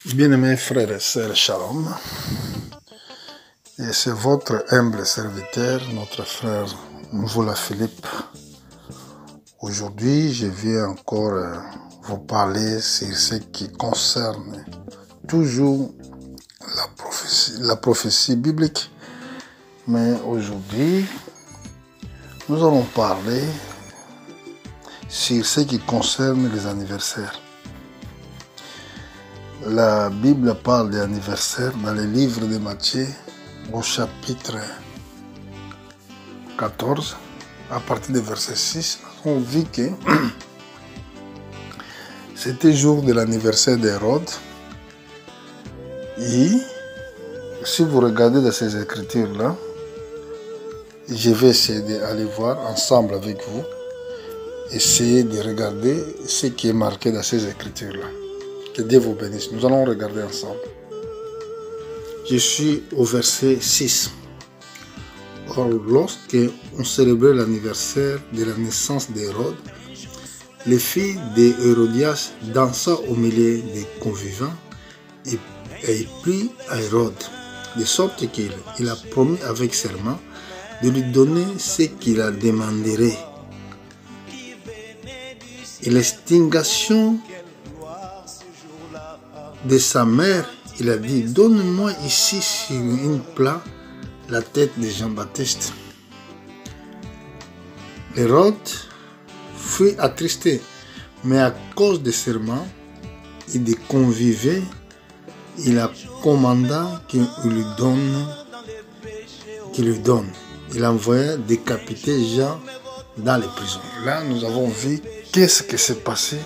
Bien-aimés frères et sœurs, Shalom. Et c'est votre humble serviteur, notre frère Mvoula Philippe. Aujourd'hui, je viens encore vous parler sur ce qui concerne toujours la prophétie biblique. Mais aujourd'hui, nous allons parler sur ce qui concerne les anniversaires. La Bible parle des anniversaires dans le livre de Matthieu au chapitre 14, à partir du verset 6. On vit que c'était jour de l'anniversaire d'Hérode. Et si vous regardez dans ces écritures-là, je vais essayer d'aller voir ensemble avec vous, essayer de regarder ce qui est marqué dans ces écritures-là. Que Dieu vous bénisse. Nous allons regarder ensemble. Je suis au verset 6. Or, lorsque on célébrait l'anniversaire de la naissance d'Hérode, les filles d'Hérodias dansa au milieu des conviviaux et prit à Hérode, de sorte qu'il a promis avec serment de lui donner ce qu'il a demandé. Et l'extinction de sa mère, il a dit: donne-moi ici sur une plaque la tête de Jean-Baptiste. Hérode fut attristé, mais à cause des serments et des convives, il a commandé qu'il lui donne. Il envoya décapiter Jean dans les prisons. Là, nous avons vu qu'est-ce qui s'est passé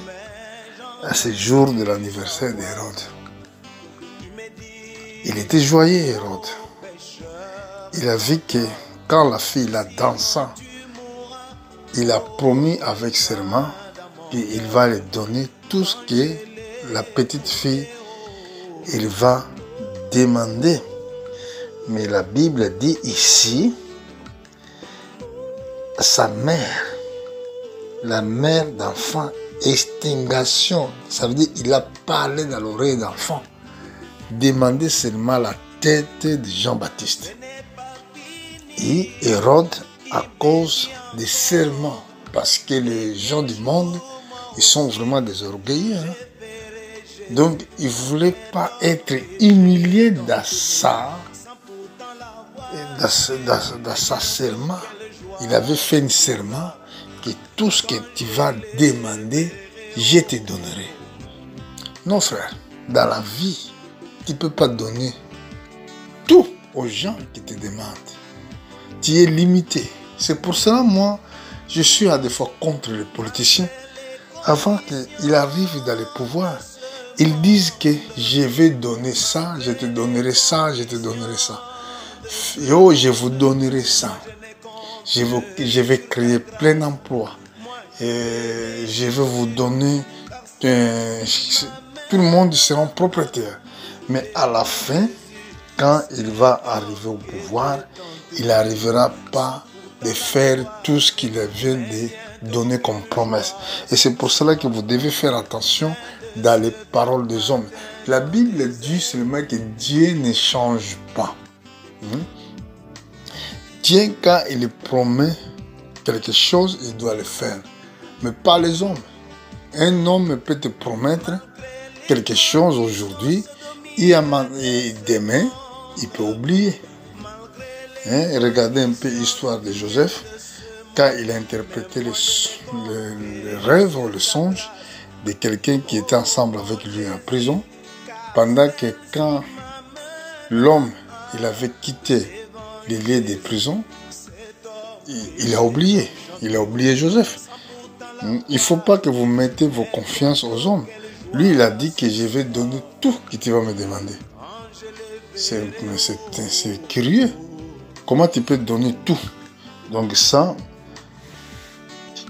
à ce jour de l'anniversaire d'Hérode. Il était joyeux, Hérode. Il a vu que quand la fille la dansa, il a promis avec serment qu'il va lui donner tout ce que la petite fille il va demander. Mais la Bible dit ici, sa mère, la mère d'enfant, extinction, ça veut dire qu'il a parlé dans l'oreille d'enfant, demandé seulement la tête de Jean-Baptiste. Et Hérode, à cause des serments, parce que les gens du monde, ils sont vraiment des orgueilleux. Donc, il ne voulait pas être humilié dans sa serment. Il avait fait un serment que tout ce que tu vas demander, je te donnerai. Non, frère, dans la vie, tu ne peux pas donner tout aux gens qui te demandent. Tu es limité. C'est pour cela, moi, je suis à des fois contre les politiciens. Avant qu'ils arrivent dans le pouvoir, ils disent que je vais donner ça, je te donnerai ça, je te donnerai ça. Yo, je vous donnerai ça. Je vais créer plein d'emplois. Je vais vous donner... tout le monde sera propriétaire. Mais à la fin, quand il va arriver au pouvoir, il n'arrivera pas de faire tout ce qu'il vient de donner comme promesse. Et c'est pour cela que vous devez faire attention dans les paroles des hommes. La Bible dit seulement que Dieu ne change pas. Dieu, quand il promet quelque chose, il doit le faire. Mais pas les hommes. Un homme peut te promettre quelque chose aujourd'hui et demain, il peut oublier. Regardez un peu l'histoire de Joseph, quand il a interprété le rêve ou le songe de quelqu'un qui était ensemble avec lui en prison, pendant que quand l'homme il avait quitté les lieux de prison, il a oublié Joseph. Il ne faut pas que vous mettez vos confiances aux hommes. Lui, il a dit que je vais donner tout que tu vas me demander. C'est curieux. Comment tu peux donner tout? Donc ça,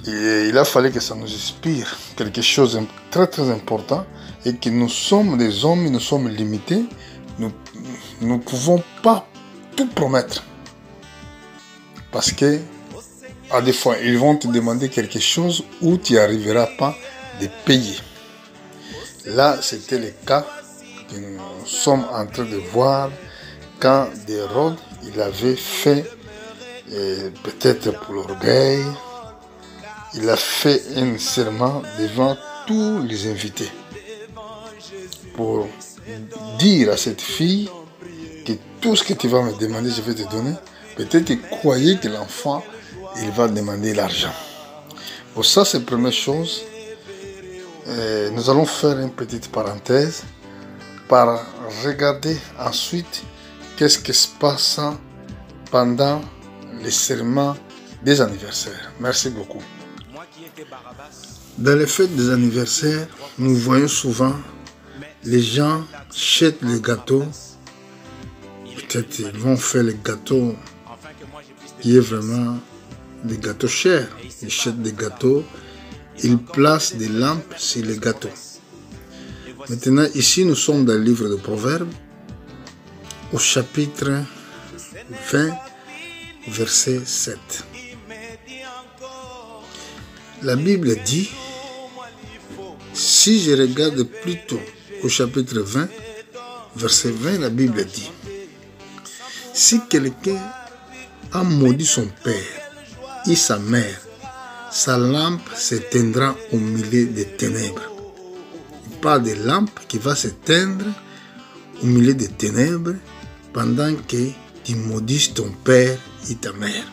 il a fallu que ça nous inspire quelque chose de très très important et que nous sommes des hommes, nous sommes limités. Nous ne pouvons pas tout promettre. Parce que à des fois, ils vont te demander quelque chose où tu n'arriveras pas de payer. Là, c'était le cas que nous sommes en train de voir quand Hérode, il avait fait, peut-être pour l'orgueil, il a fait un serment devant tous les invités pour dire à cette fille que tout ce que tu vas me demander, je vais te donner. Peut-être qu'il croyait que l'enfant, il va demander l'argent. Pour ça, c'est la première chose. Nous allons faire une petite parenthèse par regarder ensuite qu'est-ce qui se passe pendant les serments des anniversaires. Merci beaucoup. Dans les fêtes des anniversaires, nous voyons souvent les gens achètent les gâteaux. Peut-être ils vont faire les gâteaux qui est vraiment des gâteaux chers. Ils achètent des gâteaux, ils placent des lampes sur les gâteaux. Maintenant, ici, nous sommes dans le livre de Proverbes, au chapitre 20, verset 7. La Bible dit, si je regarde plutôt au chapitre 20, verset 20, la Bible dit, si quelqu'un a maudit son père et sa mère, sa lampe s'éteindra au milieu des ténèbres. Il parle de lampe qui va s'éteindre au milieu des ténèbres pendant que tu maudisses ton père et ta mère.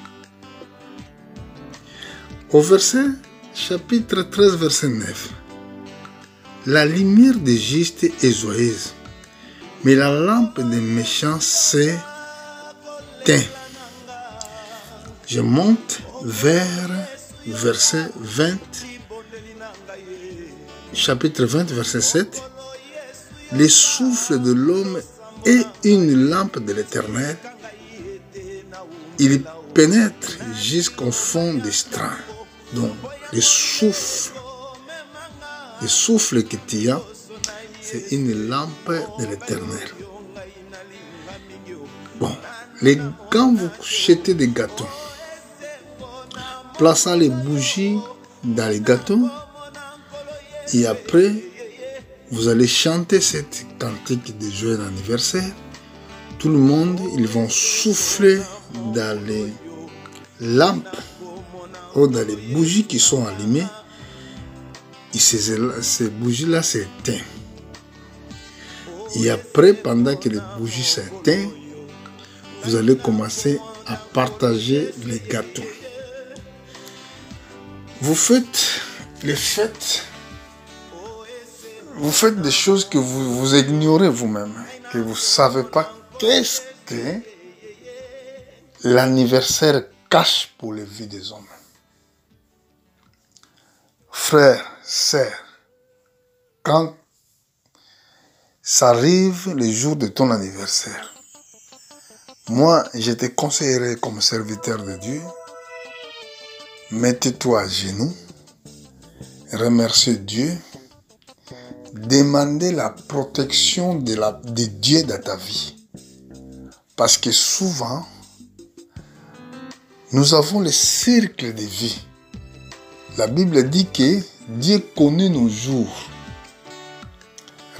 Au verset chapitre 13, verset 9. La lumière des justes est joyeuse, mais la lampe des méchants s'éteint. Je monte vers verset 20, chapitre 20, verset 7. Le souffle de l'homme est une lampe de l'Éternel. Il pénètre jusqu'au fond des strains. Donc, le souffle que tu as, c'est une lampe de l'Éternel. Bon, quand vous jetez des gâteaux, plaçant les bougies dans les gâteaux, et après, vous allez chanter cette cantique de joyeux anniversaire. Tout le monde, ils vont souffler dans les lampes ou dans les bougies qui sont allumées. Et ces bougies-là s'éteignent. Et après, pendant que les bougies s'éteignent, vous allez commencer à partager les gâteaux. Vous faites les fêtes, vous faites des choses que vous ignorez vous-même, que vous ne savez pas qu'est-ce que l'anniversaire cache pour les vies des hommes. Frères, sœurs, quand ça arrive le jour de ton anniversaire, moi, je te conseillerais comme serviteur de Dieu, mettez-toi à genoux, remerciez Dieu, demandez la protection de Dieu dans ta vie. Parce que souvent, nous avons le cercle de vie. La Bible dit que Dieu connaît nos jours.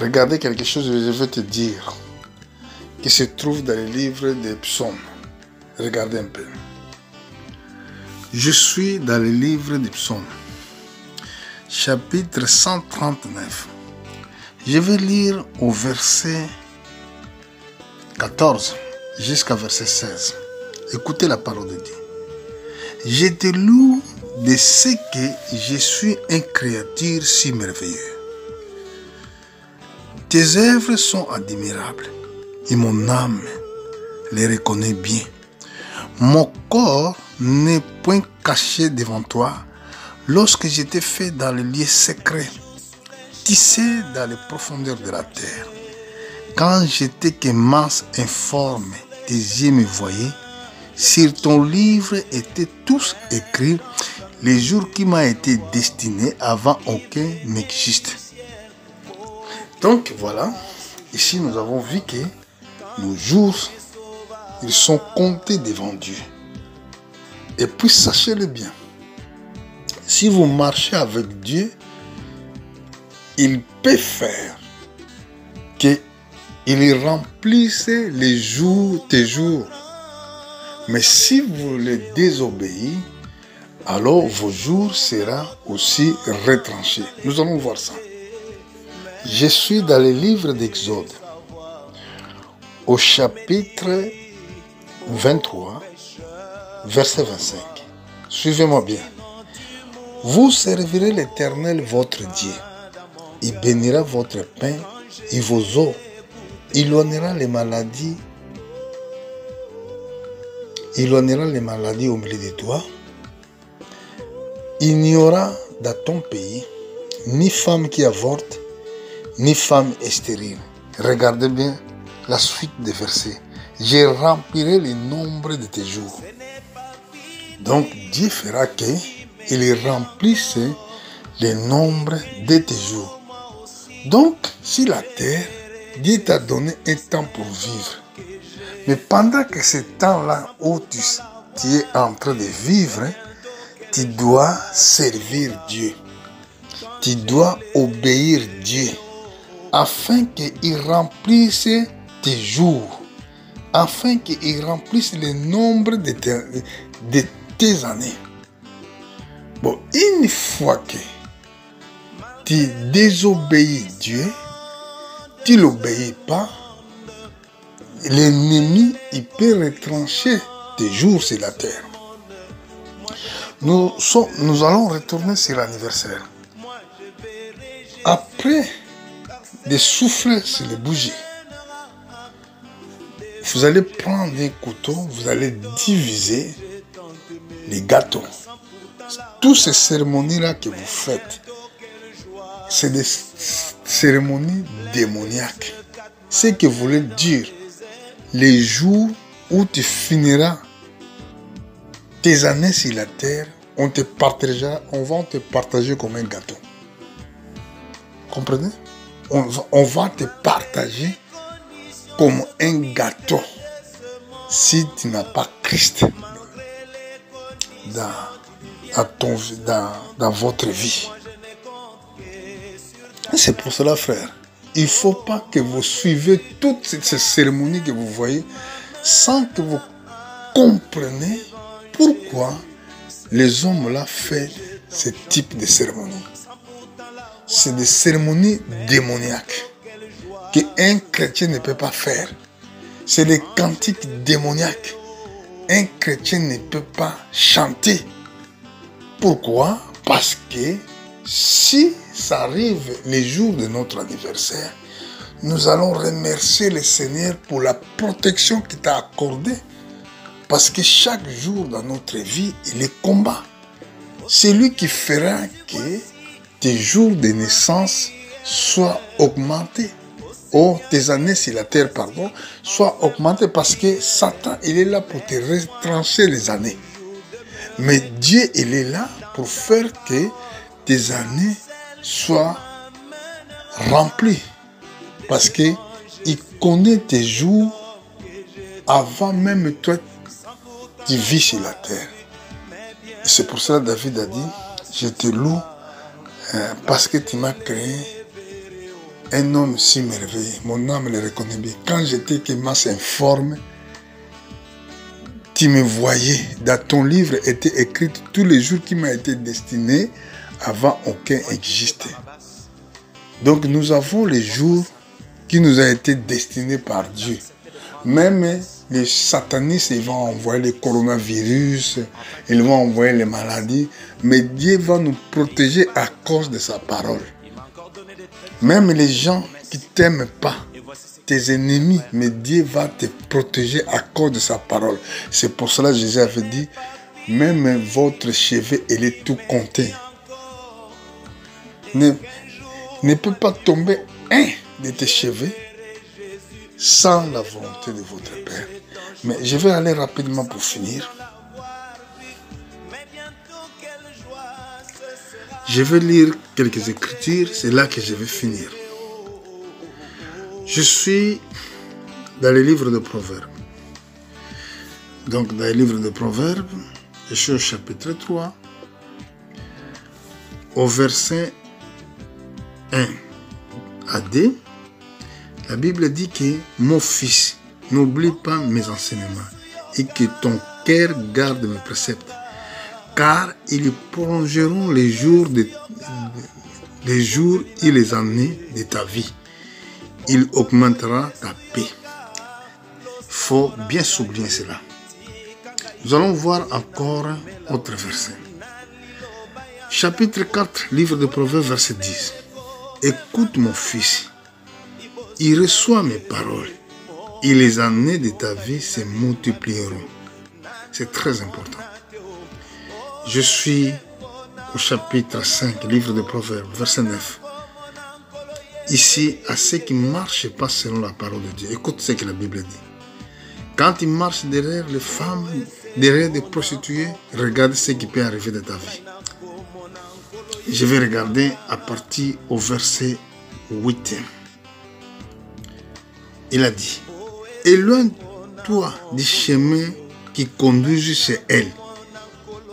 Regardez quelque chose que je vais te dire, qui se trouve dans le livre des psaumes. Regardez un peu. Je suis dans le livre des psaumes, chapitre 139. Je vais lire au verset 14 jusqu'à verset 16. Écoutez la parole de Dieu. Je te loue de ce que je suis une créature si merveilleuse. Tes œuvres sont admirables et mon âme les reconnaît bien. Mon corps n'est point caché devant toi lorsque je t'ai fait dans le lieu secret, tissé dans les profondeurs de la terre. Quand j'étais que mince informe, tes yeux me voyaient. Sur ton livre étaient tous écrits les jours qui m'ont été destinés avant aucun n'existe. Donc voilà, ici nous avons vu que nos jours, ils sont comptés devant Dieu. Et puis sachez-le bien, si vous marchez avec Dieu, il peut faire que Il remplisse les jours, tes jours. Mais si vous les désobéissez, alors vos jours seront aussi retranchés. Nous allons voir ça. Je suis dans le livre d'Exode, au chapitre 23, verset 25. Suivez-moi bien. Vous servirez l'Éternel votre Dieu. Il bénira votre pain et vos eaux. Il éloignera les maladies. Il éloignera les maladies au milieu de toi. Il n'y aura dans ton pays ni femme qui avorte, ni femme stérile. Regardez bien la suite des versets. Je remplirai le nombre de tes jours. Donc Dieu fera qu'il remplisse le nombre de tes jours. Donc, si la terre, Dieu t'a donné un temps pour vivre. Mais pendant que ce temps-là où tu es en train de vivre, tu dois servir Dieu. Tu dois obéir Dieu afin qu'il remplisse tes jours, afin qu'il remplisse le nombre de tes années. Bon, une fois que tu désobéis Dieu, tu ne l'obéis pas, l'ennemi, il peut retrancher tes jours sur la terre. Nous allons retourner sur l'anniversaire. Après de souffler sur les bougies, vous allez prendre un couteau, vous allez diviser les gâteaux. Toutes ces cérémonies-là que vous faites, c'est des cérémonies démoniaques. Ce que voulait dire, les jours où tu finiras tes années sur la terre, on va te partager comme un gâteau. Comprenez? On va te partager comme un gâteau si tu n'as pas Christ dans votre vie. C'est pour cela, frère, il ne faut pas que vous suivez toutes ces cérémonies que vous voyez sans que vous compreniez pourquoi les hommes-là font ce type de cérémonie. C'est des cérémonies démoniaques qu'un chrétien ne peut pas faire. C'est des cantiques démoniaques. Un chrétien ne peut pas chanter. Pourquoi? Parce que si ça arrive les jours de notre anniversaire, nous allons remercier le Seigneur pour la protection qu'il t'a accordée. Parce que chaque jour dans notre vie, il est combat. C'est lui qui fera que tes jours de naissance soient augmentés. Oh, tes années sur la terre, soient augmentées parce que Satan, il est là pour te retrancher les années. Mais Dieu, il est là pour faire que tes années soient remplies. Parce qu'il connaît tes jours avant même toi, tu vis sur la terre. Et c'est pour ça que David a dit, je te loue parce que tu m'as créé un homme si merveilleux. Mon âme le reconnaît bien. Quand j'étais que masse informe, tu me voyais. Dans ton livre étaient écrits tous les jours qui m'ont été destinés avant aucun existait. Donc nous avons les jours qui nous ont été destinés par Dieu. Même les satanistes, ils vont envoyer les coronavirus, ils vont envoyer les maladies, mais Dieu va nous protéger à cause de sa parole. Même les gens qui ne t'aiment pas, tes ennemis, mais Dieu va te protéger à cause de sa parole. C'est pour cela que Jésus avait dit, même votre cheveu, il est tout compté. Ne peut pas tomber un de tes cheveux sans la volonté de votre Père. Mais je vais aller rapidement pour finir. Je vais lire quelques écritures, c'est là que je vais finir. Je suis dans le livre de Proverbes. Donc dans le livre de Proverbes, je suis au chapitre 3, au verset 1 à 2. La Bible dit que mon fils, n'oublie pas mes enseignements et que ton cœur garde mes préceptes, car ils prolongeront les jours et les années de ta vie. Il augmentera ta paix. Il faut bien souligner cela. Nous allons voir encore autre verset. Chapitre 4, livre de Proverbes, verset 10. Écoute mon fils, il reçoit mes paroles et les années de ta vie se multiplieront. C'est très important. Je suis au chapitre 5, livre de Proverbes, verset 9. Ici, à ceux qui ne marchent pas selon la parole de Dieu. Écoute ce que la Bible dit. Quand ils marchent derrière les femmes, derrière des prostituées, regarde ce qui peut arriver de ta vie. Je vais regarder à partir au verset 8. Il a dit, éloigne-toi du chemin qui conduit chez elle.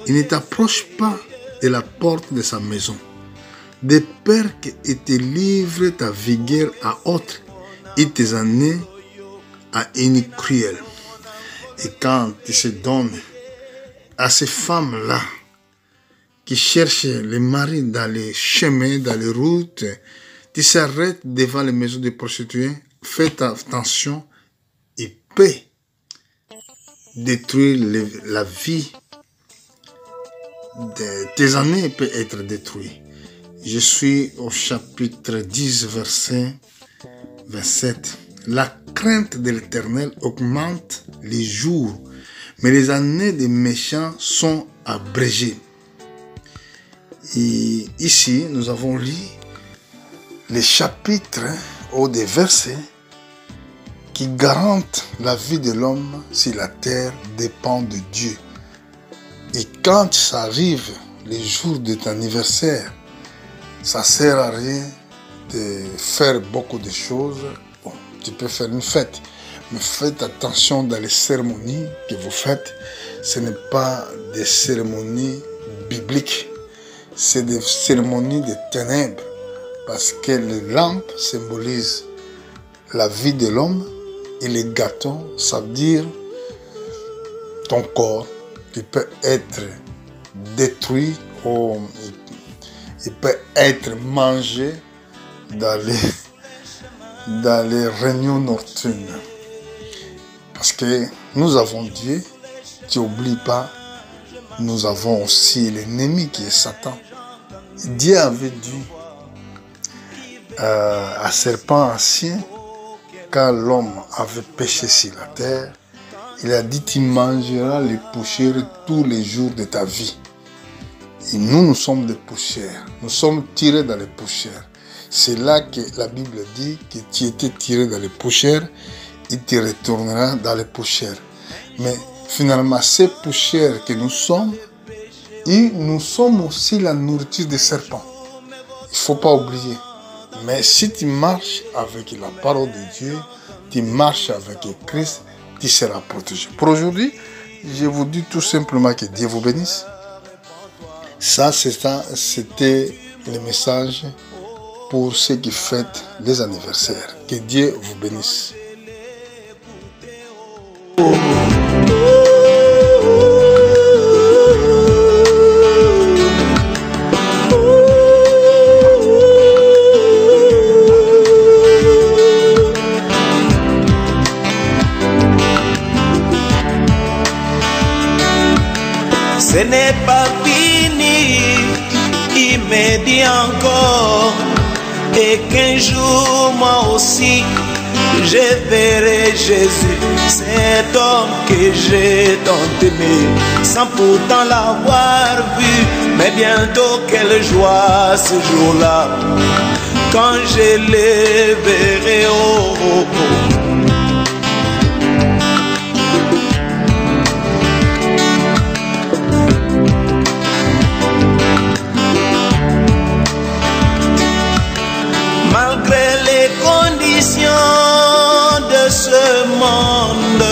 Il ne t'approche pas de la porte de sa maison. De peur qu'il te livre ta vigueur à autre et tes années à une cruelle. Et quand tu se donnes à ces femmes-là qui cherchent les maris dans les chemins, dans les routes, tu s'arrêtes devant les maisons de prostituées, fais attention, il peut détruire la vie. Tes années peuvent être détruites. Je suis au chapitre 10, verset 27. La crainte de l'Éternel augmente les jours, mais les années des méchants sont abrégées. Et ici, nous avons lu les chapitres ou des versets qui garantent la vie de l'homme si la terre dépend de Dieu. Et quand ça arrive, les jours de ton anniversaire, ça ne sert à rien de faire beaucoup de choses. Bon, tu peux faire une fête, mais faites attention dans les cérémonies que vous faites. Ce n'est pas des cérémonies bibliques, c'est des cérémonies de ténèbres. Parce que les lampes symbolisent la vie de l'homme et les gâteaux, ça veut dire ton corps qui peut être détruit ou il peut être mangé dans les réunions nocturnes. Parce que nous avons Dieu, tu n'oublies pas, nous avons aussi l'ennemi qui est Satan. Dieu avait dit à serpent ancien, quand l'homme avait péché sur la terre, il a dit, tu mangeras les poussières tous les jours de ta vie. Et nous sommes des poussières. Nous sommes tirés dans les poussières. C'est là que la Bible dit que tu étais tiré dans les poussières et tu retourneras dans les poussières. Mais finalement, ces poussières que nous sommes, et nous sommes aussi la nourriture des serpents. Il ne faut pas oublier. Mais si tu marches avec la parole de Dieu, tu marches avec Christ, tu seras protégé. Pour aujourd'hui, je vous dis tout simplement que Dieu vous bénisse. Ça, c'était le message pour ceux qui fêtent les anniversaires. Que Dieu vous bénisse. Ce n'est pas fini, il me dit encore, et qu'un jour moi aussi je verrai Jésus, cet homme que j'ai tant aimé, sans pourtant l'avoir vu. Mais bientôt quelle joie ce jour-là, quand je le verrai. Oh, oh, oh. De ce monde,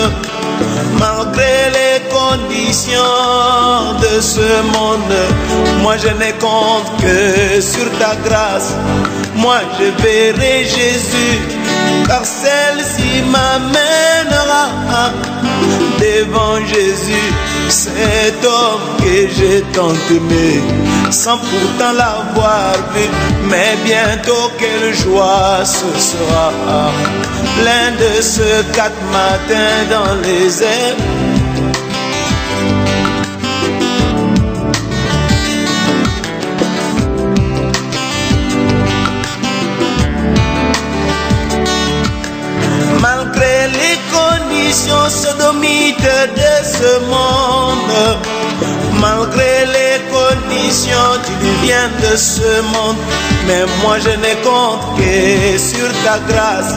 malgré les conditions de ce monde, moi je ne compte que sur ta grâce. Moi je verrai Jésus, car celle-ci m'amènera devant Jésus, cet homme que j'ai tant aimé, sans pourtant l'avoir vu. Mais bientôt quelle joie ce sera, plein de ce 4 matins dans les airs. Malgré les conditions sodomites de ce monde, malgré les conditions tu viens de ce monde, mais moi je ne compte que sur ta grâce,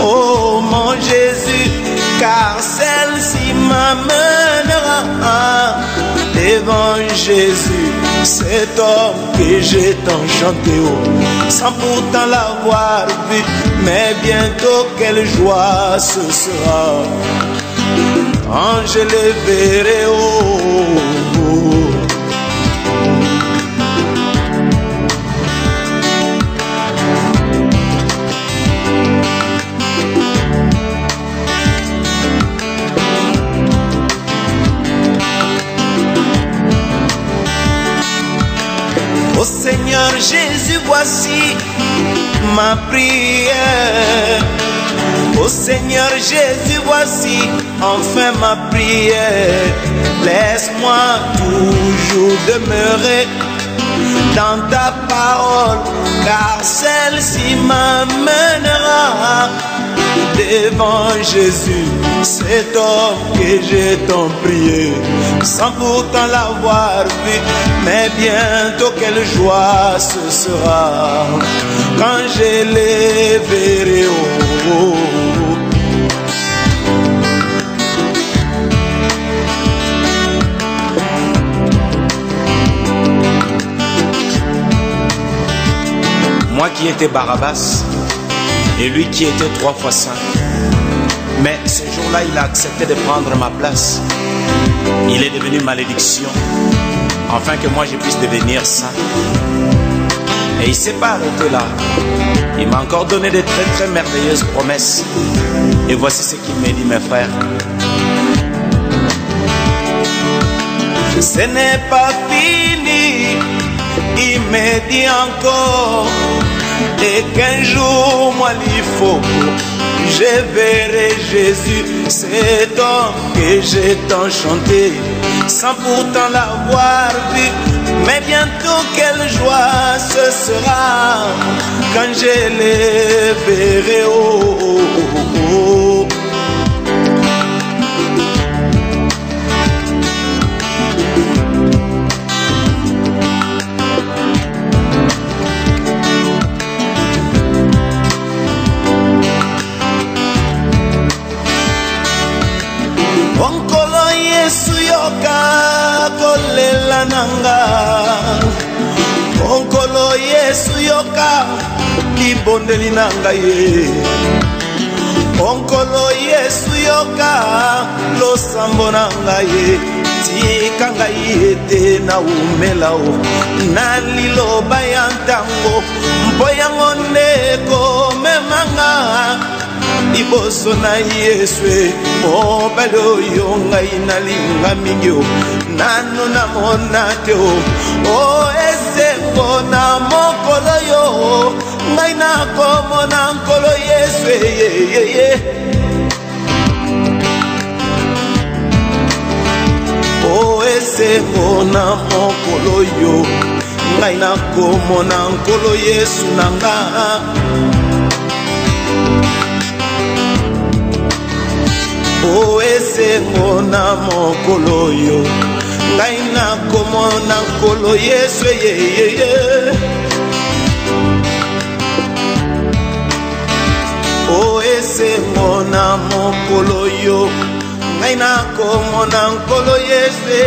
oh mon Jésus, car celle-ci m'amènera devant Jésus, cet homme que j'ai tant chanté, oh, sans pourtant l'avoir vu. Mais bientôt quelle joie ce sera quand je le verrai, oh, oh. Oh Seigneur Jésus, voici ma prière. Oh Seigneur Jésus, voici enfin ma prière. Laisse-moi toujours demeurer dans ta parole, car celle-ci m'amènera devant Jésus, cet homme que j'ai tant prié, sans pourtant l'avoir vu. Mais bientôt quelle joie ce sera quand je les verrai, oh, oh, oh. Moi qui étais Barabbas et lui qui était 3 fois saint, mais ce jour-là il a accepté de prendre ma place. Il est devenu malédiction afin que moi je puisse devenir saint. Et il ne s'est pas arrêté là. Il m'a encore donné de très très merveilleuses promesses. Et voici ce qu'il m'a dit, mes frères. Ce n'est pas fini, il m'a dit encore, et qu'un jour moi il faut, je verrai Jésus, cet homme que j'ai tant chanté, sans pourtant l'avoir vu. Mais bientôt quelle joie ce sera quand je les verrai, oh, oh, oh, oh. Onkolo Yesu yoka kolela nanga, onkolo Yesu yoka libondeli nanga ye, onkolo Yesu yoka losambo nanga ye, tika ngai ete na umela o na liloba ya ntango mpo yango nde komemanga liboso na Yesu, mobali oyo ngai nalinga mingi o nano namona te o esengo na mokolo yo ngai nakomona nkolo Yesu, o esengo na mokolo yo ngai nakomona nkolo Yesu nanga. O esengo na mokolo yo ngai nakomona nkolo Yesu, o esengo na mokolo yo ngai nakomona nkolo Yesu,